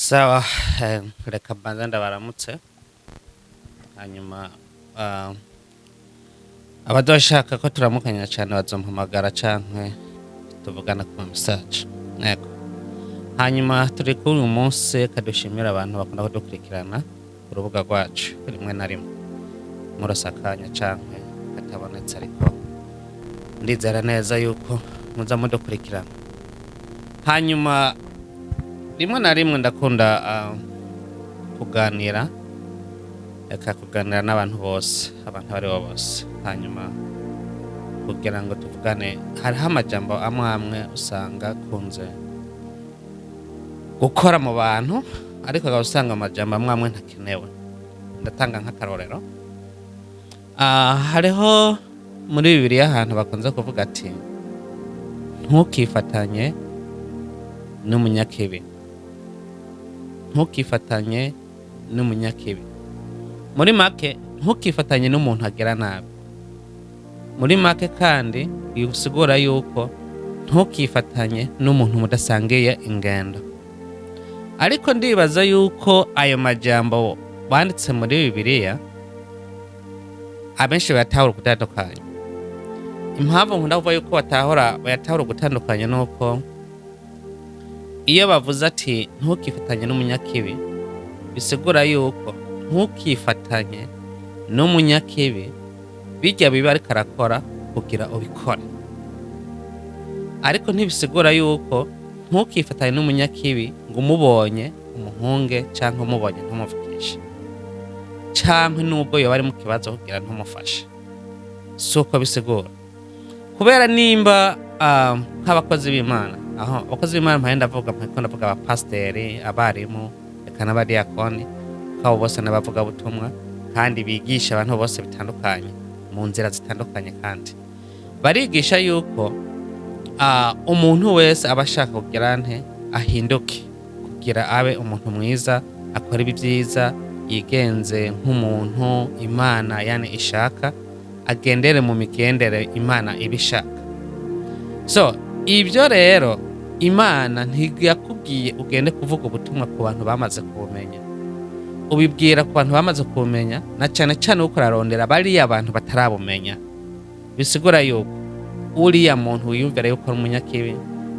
Sawa, reka mbanze ndabaramutse hanyuma ah, abadoshaka ko turamukanya cyane bazompamagara canke tuvugana ku message. Yego. Hanyuma turi kuri uyu munsi kadushimira abantu bakunda kudukurikirana ku rubuga rwacu rimwe na rimwe murasakanya canke katabonetse, ariko ndizera neza yuko muza mudukurikirana. Hanyuma rimwe na rimwe ndakunda kuganira n'abantu bose, abantu bari bo bose, hanyuma kugira ngo tuvugane. Hariho amajambo amwe amwe usanga akunze gukora mu bantu, ariko ukaba usanga amajambo amwe amwe ntakenewe. Ndatanga nk'akarorero, hariho muri Bibiliya ahantu bakunze kuvuga ati ntukifatanye n'umunyakibi, ntukifatanye n'umunyakibi. Muri make ntukifatanye n'umuntu agira nabi. Muri make kandi bisigura yuko ntukifatanye n'umuntu mudasangiye ingendo. Ariko ndibaza yuko ayo majambo banditse muri Bibiliya abenshi bayatahura gutandukanye. Impamvu nkunda kuvuga yuko bayatahura gutandukanye nuko iyo bavuze ati ntukifatanye n'umunyakibi, bisigura yuko ntukifatanye n'umunyakibi bijya biba ariko arakora kugira ubikore. Ariko ntibisigura yuko ntukifatanye n'umunyakibi ngo umubonye umuhunge cyangwa umubonye ntumuvugishe, cyangwa nubwo yoba ari mu kibazo kugira ntumufashe. Si uko bisigura. Kubera nimba nk'abakozi b'Imana, aho abakozi b'Imana mpayenda ndavuga abapasiteri, abarimu, eka n'abadiyakoni, kabo bose n'abavuga butumwa kandi bigisha abantu bose bitandukanye mu nzira zitandukanye, kandi barigisha yuko umuntu wese aba ashaka kugira ahinduke, kugira abe umuntu mwiza, akora ibyiza, yigenze nk'umuntu Imana yani ishaka, agendere mu migendere Imana ibishaka. So ibyo rero Imana ntiyakubwiye ugende kuvuga ubutumwa ku bantu bamaze kubumenya, ubibwira ku bantu bamaze kubumenya, na cyane cyane uko urarondera bariya abantu batarabumenya. Bisigura yuko uriya muntu wiyumvira yuko ari umunyakibi,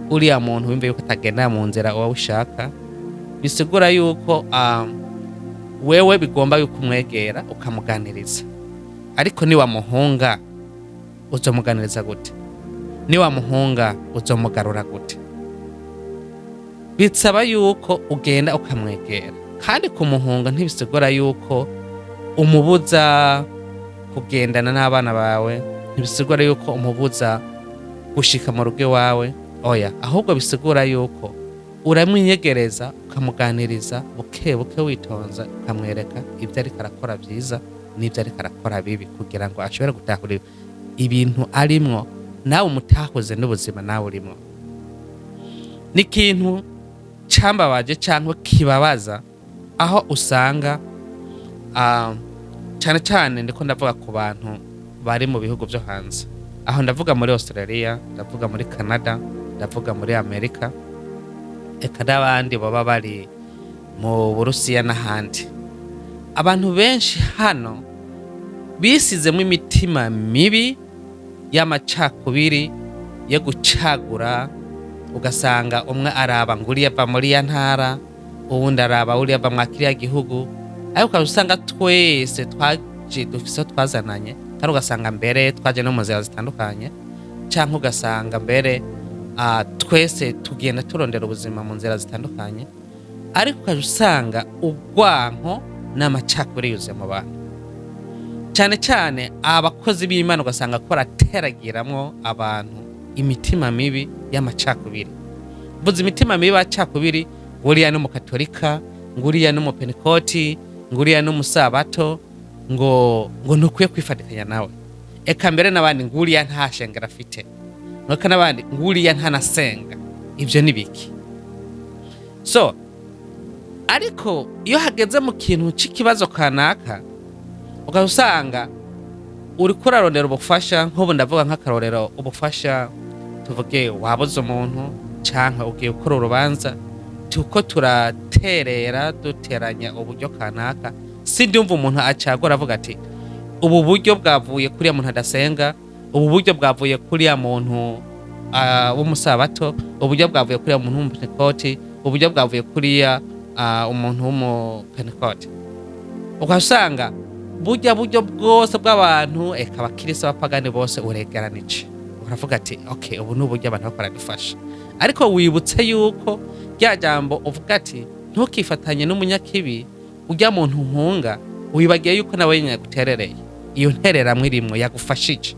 uriya muntu wiyumvira yuko atagenda mu nzira wowe ushaka, bisigura yuko wewe bigomba yuko umwegera ukamuganiriza. Ariko niwamuhunga uzomuganiriza gute? Niwamuhunga uzomugarura gute? Bitsaba yuko ugenda ukamwegera, kandi kumuhunga ntibisigura yuko umubuza kugendana n'abana bawe, ntibisigura yuko umubuza gushika mu rugo iwawe, oya, ahubwo bisigura yuko uramwinyegereza ukamuganiriza buke buke witonza, ukamwereka ibyo ariko arakora byiza n'ibyo ariko arakora bibi, kugira ngo ashobore gutahura ibintu arimwo nawe umutahuze n'ubuzima nawe urimo. Ni ikintu cambabaje cyangwa kibabaza aho usanga cyane cyane ndiko ndavuga ku bantu bari mu bihugu byo hanze, aho ndavuga muri Australia, ndavuga muri Canada, ndavuga muri Amerika, eka n'abandi baba bari mu Burusiya n'ahandi. Abantu benshi hano bisizemo imitima mibi y'amacakubiri yo gucagura, ugasanga umwe araba ngo uriya ava muri ya ntara, uwundi araba uriya ava mwa kiriya gihugu, ariko usanga twese twaje dufise twazananye, kandi ugasanga mbere twaje no mu nzira zitandukanye, cyangwa ugasanga mbere twese tugenda turondera ubuzima mu nzira zitandukanye, ariko usanga ubwanko n'amacakubiri yuzuye mu bantu. Cyane cyane abakozi b'Imana ugasanga ko barateragiramwo abantu imitima mibi y'amacakubiri. Buzi imitima mibi y'amacakubiri, nguriya n'umukatolika, nguriya n'umupentekoti, nguriya n'umusabato, ngo ntukwiye kwifatikanya nawe. Eka mbere n'abandi nguriya nta shengero afite, nuko n'abandi nguriya ntanasenga. Ibyo ni biki? So ariko iyo hageze mu kintu cy'ikibazo kanaka, ugasanga uri kurarondera ubufasha, nk'ubu ndavuga nk'akarorero, ubufasha tuvuge wabuze umuntu cyangwa ugiye gukora urubanza, tuko turaterera duteranya uburyo kanaka, sindumva umuntu acagora avuga ati ubu buryo bwavuye kuriya muntu adasenga, ubu buryo bwavuye kuriya muntu w'umusabato, uburyo bwavuye kuriya muntu w'umupentekoti, uburyo bwavuye kuriya umuntu w'umupentekoti. Ugasanga burya buryo bwose bw'abantu eka abakirisitu abapagani bose uregeranije, uravuga ati okay, ubu ni uburyo abantu bakora dufasha. Ariko wibutse yuko rya jambo uvuga ati ntukifatanye n'umunyakibi, ujya muntu nkunga, wibagiye yuko nawe nyine yaguterereye, iyo ntereramwe irimwo yagufashije.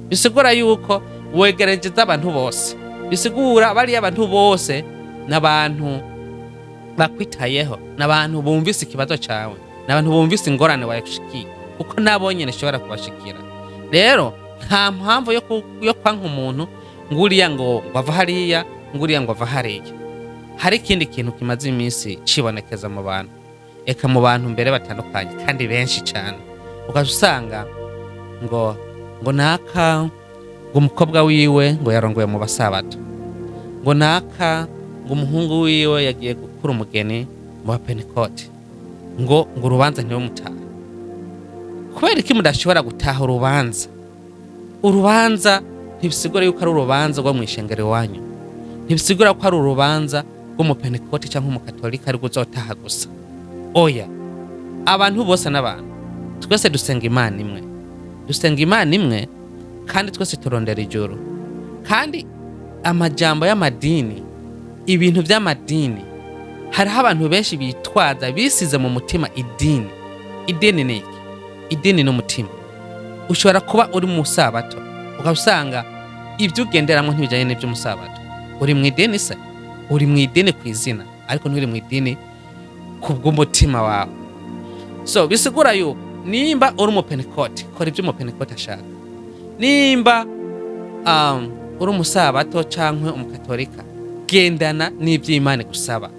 Bisigura yuko wegerejeza abantu bose, bisigura bariya abantu bose n'abantu bakwitayeho, n'abantu bumvise ikibazo cawe, n'abantu bumvise ingorane wayashikiye, kuko nabo nyene shobora kubashikira. Rero nta mpamvu yo kwanka umuntu nguriya ngo bava hariya, nguriya ngo ava hariya. Hari ikindi kintu kimaze iminsi cibonekeza mu bantu, eka mu bantu mbere batandukanye kandi benshi cyane, ugasanga ngo naka ngo umukobwa wiwe ngo yarongoye mu basabato, ngo naka ngo umuhungu wiwe yagiye gukura umugeni mu bapentekoti, ngo urubanza ntirumutahe. Kubera iki mudashobora gutaha urubanza? Urubanza ntibisigura yuko ari urubanza rwo mw'ishengero iwanyu, ntibisigura ko ari urubanza rw'umupentekoti cyangwa umukatolika ari uzotaha gusa. Oya, abantu bose n'abantu twese dusenga Imana imwe, dusenga Imana imwe, kandi twese turondera ijuru. Kandi amajambo y'amadini, ibintu by'amadini, hariho abantu benshi bitwaza bisize mu mutima idini. Idini ni iki? Idini n'umutima. Ushobora kuba uri mu sabato ugasanga ibyo ugenderamo ntibijyanye n'iby'umusabato. Uri mu idini se? Uri mu idini ku izina, ariko nturi mu idini kubw'umutima wawe. So bisigura yuko nimba uri umupentekoti, kora ibyo umupentekoti ashaka. Nimba uri umusabato cyangwa umukatolika, gendana n'iby'Imana gusaba,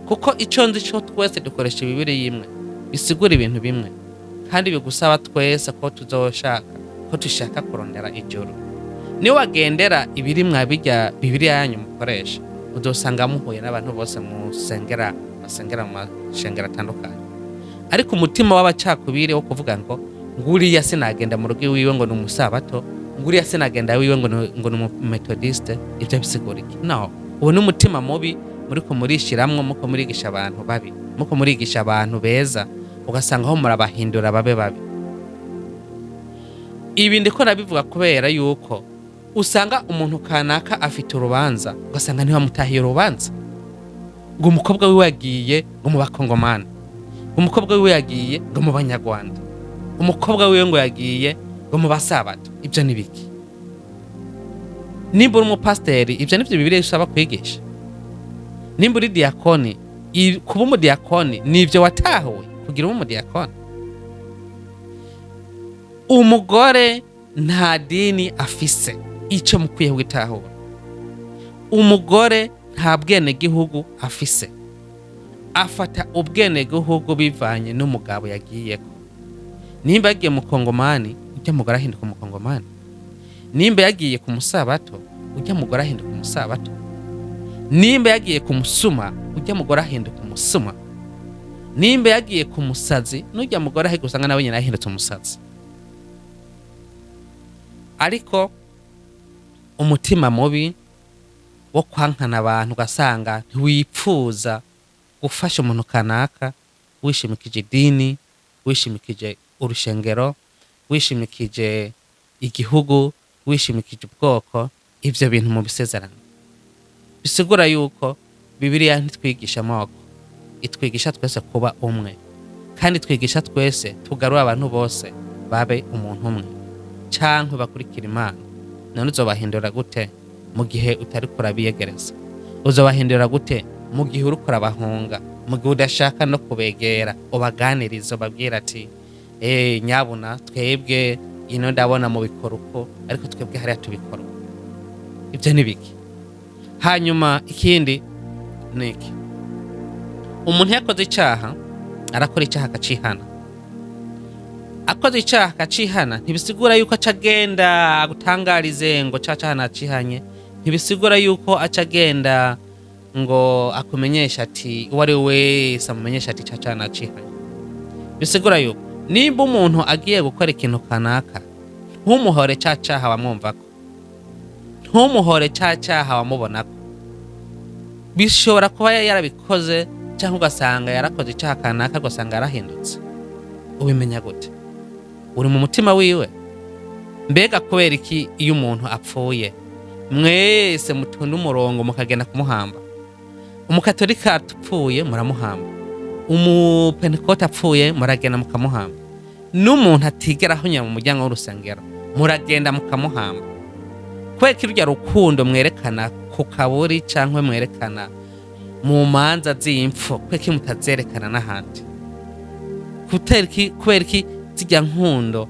kuko icyo nzi cyo twese dukoresha Bibiliya imwe, bisigura ibintu bimwe, kandi bigusaba twese ko dushaka kurondera ijuru. Niyo wagendera ibiri mwa bijya Bibiliya yanyu mukoresha, udosanga muhuye n'abantu bose basengera mu mashengero atandukanye. Ariko umutima w'abacakubiri wo kuvuga ngo nguriya sinagenda mu rugo iwiwe ngo ni umusabato, nguriya sinagenda wiwe ngo ni umumetodiste, ibyo bisigura iki? No, uwo ni umutima mubi muriko murishiramwo, muko murigisha abantu babi, muko murigisha abantu beza, ugasanga aho murabahindura babe babi. Ibi ndiko nabivuga kubera yuko usanga umuntu kanaka afite urubanza, ugasanga ntiwamutahiye urubanza, ngo umukobwa wiwe yagiye ngo mu bakongomani, umukobwa wiwe yagiye ngo mu banyarwanda, umukobwa wiwe ngo yagiye ngo mu basabato. Ibyo ni biki? Nimba uri umupasiteri, ibyo nivyo Bibiliya isaba kwigisha. Nimba uri diakoni, kuba umudiyakoni nivyo watahuwe kugira ube umudiyakoni. Umugore nta dini afise, icyo mukwiye gutahura. Umugore nta bwene gihugu afise, afata ubwene gihugu bivanye n'umugabo yagiyeko. Nimba yagiye mu Kongomani, ujya mugore ahinduka umukongomani. Nimba yagiye ku musabato, ujya mugore ahinduka umusabato. Nimba yagiye ku musuma, ujya mugore ahinduka umusuma. Nimba yagiye ku musazi, n'ujya mugore ahinduka, usanga nawe nyine ahindutse umusazi. Ariko umutima mubi wo kwankana abantu, ugasanga ntiwipfuza gufasha umuntu kanaka, wishimikije idini, wishimikije urushengero, wishimikije igihugu, wishimikije ubwoko. Ibyo bintu mu bisezerano bisigura yuko Bibiliya ntitwigisha amoko, itwigisha twese kuba umwe, kandi twigisha twese tugarura abantu bose babe umuntu umwe, canke bakurikira Imana. None uzobahindura gute mu gihe utari kurabiyegereza? Uzobahindura gute mu gihe uri kurabahunga, mu gihe udashaka no kubegera ubaganiriza, ubabwira ati nyabuna twebwe ino ndabona mu bikoruko, ariko twebwe hariya tubikora. Ibyo ni biki? Hanyuma ikindi niki, umuntu yakoze icyaha, arakora icyaha akacihana. Akoze icyaha akacihana, ntibisigura yuko acagenda agutangarize ngo cyaha nacihanye, ntibisigura yuko acagenda ngo akumenyesha ati uwo ari we wese amumenyesha ati caca nacihanye. Bisigura yuko nimba umuntu agiye gukora ikintu kanaka, ntumuhore ca caha wamwumvako, ntumuhore ca caha wamubonako. Bishobora kuba yarabikoze cyangwa ugasanga yarakoze icaha kanaka ugasanga yarahindutse. Ubimenya gute? Uri mu mutima wiwe. Mbega kubera iki iyo umuntu apfuye mwese mutonda umurongo mukagenda kumuhamba? Umukatolika apfuye muramuhamba, umupentekote apfuye muragenda mukamuhamba, n'umuntu atigera ahonya mu muryango w'urusengero muragenda mukamuhamba. Kweki rujya rukundo mwerekana ku kaburi cyangwa mwerekana mu manza z'impfu, kweki mutazerekana n'ahandi? Kubera iki zijya nkundo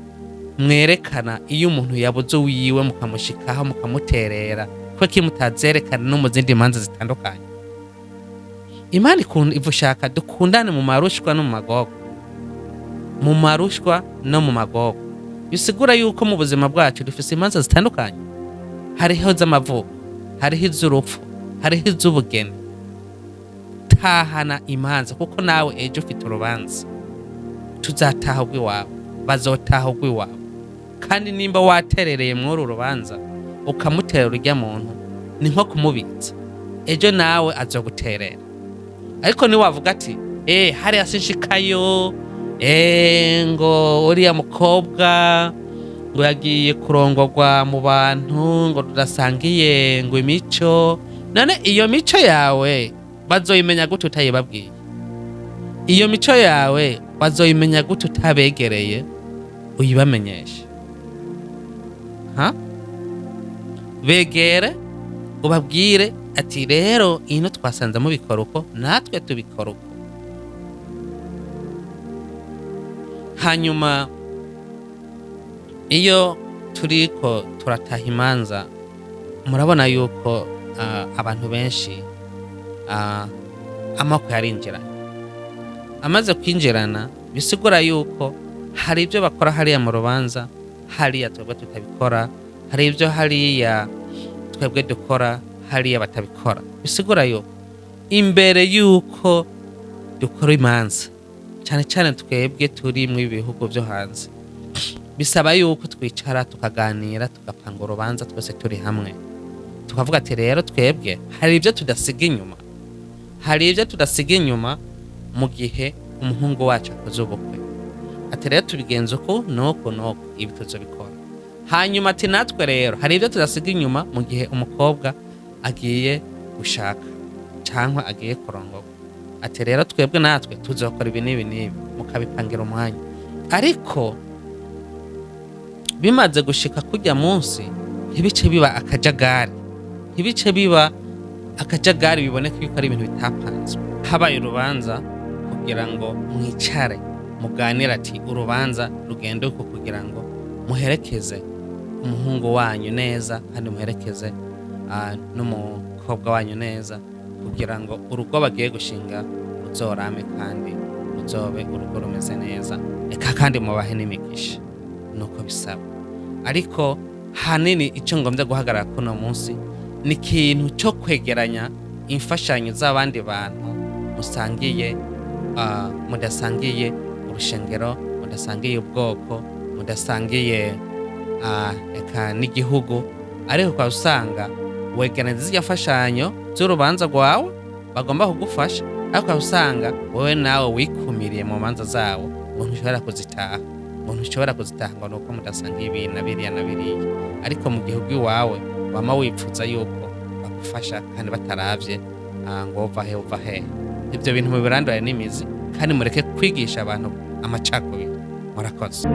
mwerekana iyo umuntu yabuze wiwe mukamushikaho mukamuterera, kweki mutazerekana no mu zindi manza zitandukanye? Imana ivushaka dukundane mu marushwa no mu magogo, mu marushwa no mu magogo. Bisigura yuko mu buzima bwacu dufise imanza zitandukanye. Hariho z'amavuko, hariho iz'urupfu, hariho iz'ubugeni. Tahana imanza kuko nawe ejo ufite urubanza. Tuzataha ugwiwawe, bazotaha ugwiwawe. Kandi nimba waterereye muri urubanza ukamuterera urya muntu, ni nko kumubitsa. Ejo nawe azoguterera. Ariko ni wavuga ati hari asinshikayo, ngo uriya mukobwa ngo yagiye kurongorwa mu bantu ngo tudasangiye ngo imico. None iyo mico yawe bazoyimenya gute utayibabwiye? Iyo mico yawe bazoyimenya gute utabegereye uyibamenyeshe? Begere ubabwire ati rero ino twasanze mubikora uko natwe tubikora uko. Hanyuma iyo turiko turataha imanza murabona yuko abantu benshi amako yarinjirana. Amaze kwinjirana bisigura yuko hari ibyo bakora hariya mu rubanza hariya twebwe tutabikora, hari ibyo hariya twebwe dukora hariya batabikora. Bisigura yuko imbere yuko dukora imanza, cyane cyane twebwe turi mu bihugu byo hanze, bisaba yuko twicara tukaganira tugapanga urubanza twese turi hamwe, tukavuga ati rero twebwe hari ibyo tudasiga inyuma, hari ibyo tudasiga inyuma mu gihe umuhungu wacu akoze ubukwe. Ati rero tubigenza uko nuko ibi tuzobikora. Hanyuma ati natwe rero hari ibyo tudasiga inyuma mu gihe umukobwa agiye gushaka cyangwa agiye kurongorwa. Ati rero twebwe natwe tuzokora ibi n'ibi mukabipangira umwanya. Ariko bimaze gushika kujya munsi ntibice biba akajagari, ntibice biba akajagari biboneka yuko ari ibintu bitapanzwe. Habaye urubanza kugira ngo mwicare muganira ati urubanza rugende uko kugira ngo muherekeze umuhungu wanyu neza kandi muherekeze n'umukobwa wanyu neza, kugira ngo urugo bagiye gushinga ruzorame kandi ruzobe urugo rumeze neza, eka kandi mubahe n'imigisha. Nuko bisaba. Ariko hanini icyo ngombye guhagarara kuno munsi ni ikintu cyo kwegeranya imfashanyo z'abandi bantu musangiye, mudasangiye urushengero, mudasangiye ubwoko, mudasangiye eka n'igihugu. Ariko kwa usanga wegeranya z'irya mfashanyo z'urubanza rwawe bagomba kugufasha, ariko usanga wowe nawe wikumiriye mu manza zawo, umuntu ushobora kuzitaha, umuntu ushobora kuzitaha ngo nuko mudasangiye ibi na biriya na biriya. Ariko mu gihugu iwawe wama wipfuza yuko bagufasha kandi bataravye ngo uva he. Ibyo bintu mubirandure n'imizi kandi mureke kwigisha abantu amacakubiri. Murakoze.